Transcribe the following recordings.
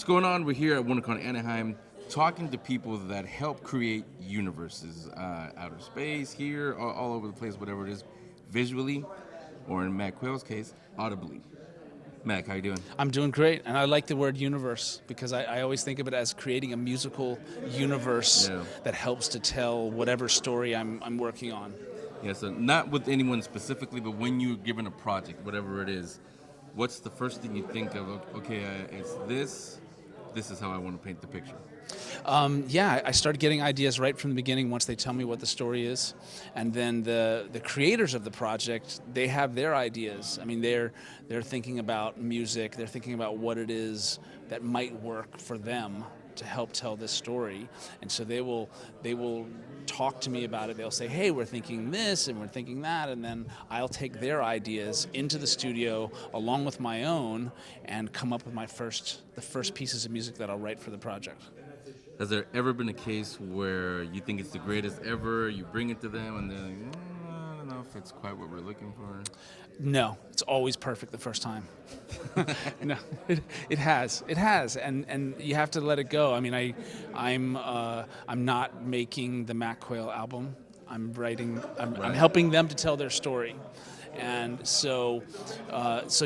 What's going on? We're here at WonderCon Anaheim talking to people that help create universes, outer space, here, all over the place, whatever it is, visually, or in Matt Quayle's case, audibly. Mac, how you doing? I'm doing great, and I like the word universe because I always think of it as creating a musical universe Yeah. that helps to tell whatever story I'm working on. Yeah, so not with anyone specifically, but when you're given a project, whatever it is, what's the first thing you think of? Okay, it's this is how I want to paint the picture. Yeah, I started getting ideas right from the beginning once they tell me what the story is, and then the creators of the project, they have their ideas. I mean, they're thinking about music, they're thinking about what it is that might work for them to help tell this story, and so they will talk to me about it. They'll say, hey, we're thinking this and we're thinking that, and then I'll take their ideas into the studio along with my own and come up with the first pieces of music that I'll write for the project. Has there ever been a case where you think it's the greatest ever, you bring it to them, and they're like, I don't know if it's quite what we're looking for? No, it's always perfect the first time. No, it has, and you have to let it go. I mean, I'm not making the Matt Quayle album. I'm writing. I'm helping them to tell their story, and so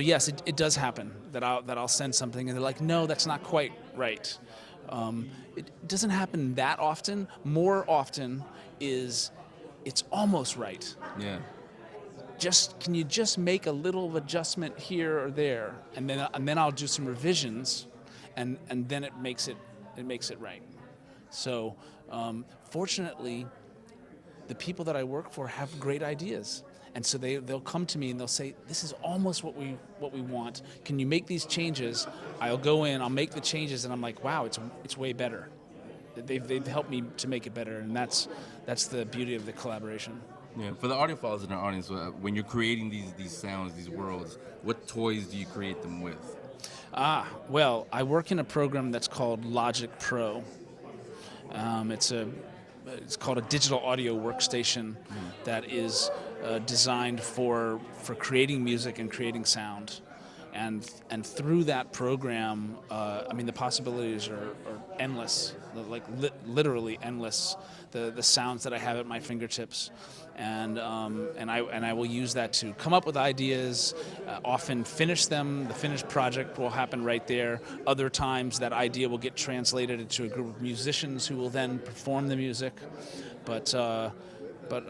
yes, it does happen that I'll send something and they're like, no, that's not quite right. It doesn't happen that often. More often is it's almost right. Yeah. Can you just make a little adjustment here or there, and then I'll do some revisions, and then it makes it right. So fortunately, the people that I work for have great ideas, and so they'll come to me and they'll say, this is almost what we want. Can you make these changes? I'll go in, I'll make the changes, and I'm like, wow, it's way better. They've helped me to make it better, and that's the beauty of the collaboration. Yeah, for the audiophiles in our audience, when you're creating these sounds, these worlds, what toys do you create them with? Well, I work in a program that's called Logic Pro. It's called a digital audio workstation that is designed for creating music and creating sound. And through that program, I mean, the possibilities are endless, like literally endless. The sounds that I have at my fingertips, and I will use that to come up with ideas. Often finish them. The finished project will happen right there. Other times, that idea will get translated into a group of musicians who will then perform the music. But a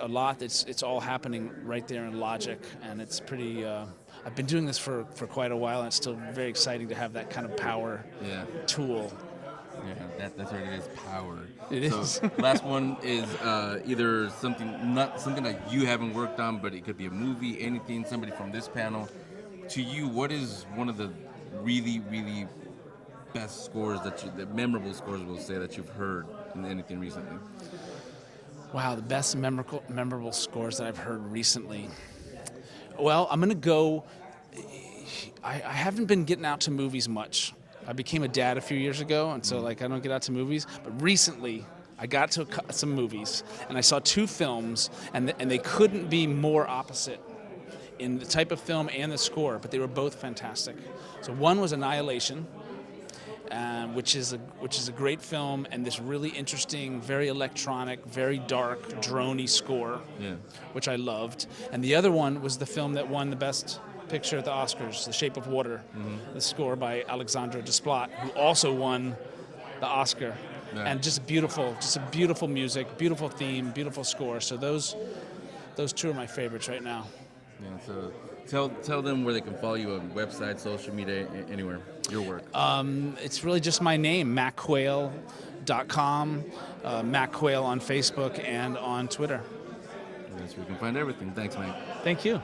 lot, it's all happening right there in Logic, and it's pretty. I've been doing this for quite a while, and it's still very exciting to have that kind of power tool. Yeah, that's what it is, power. It so is. Last one is either not something that you haven't worked on, but it could be a movie, anything, somebody from this panel. To you, what is one of the really, really best scores the memorable scores, we'll say, that you've heard in anything recently? Wow, the best memorable scores that I've heard recently. Well, I'm going to go. I haven't been getting out to movies much. I became a dad a few years ago, and so I don't get out to movies. But recently, I got to some movies, and I saw two films, and they couldn't be more opposite in the type of film and the score, but they were both fantastic. So one was Annihilation, which is a great film, and this really interesting, very electronic, very dark, droney score, which I loved. And the other one was the film that won the Best Picture at the Oscars, The Shape of Water, the score by Alexandre Desplat, who also won the Oscar. Yeah. And just a beautiful music, beautiful theme, beautiful score. So those two are my favorites right now. Yeah, so tell them where they can follow you on website, social media, anywhere, your work. It's really just my name, mattquayle.com, Matt Quayle on Facebook and on Twitter. Yes, we can find everything. Thanks, Mike. Thank you.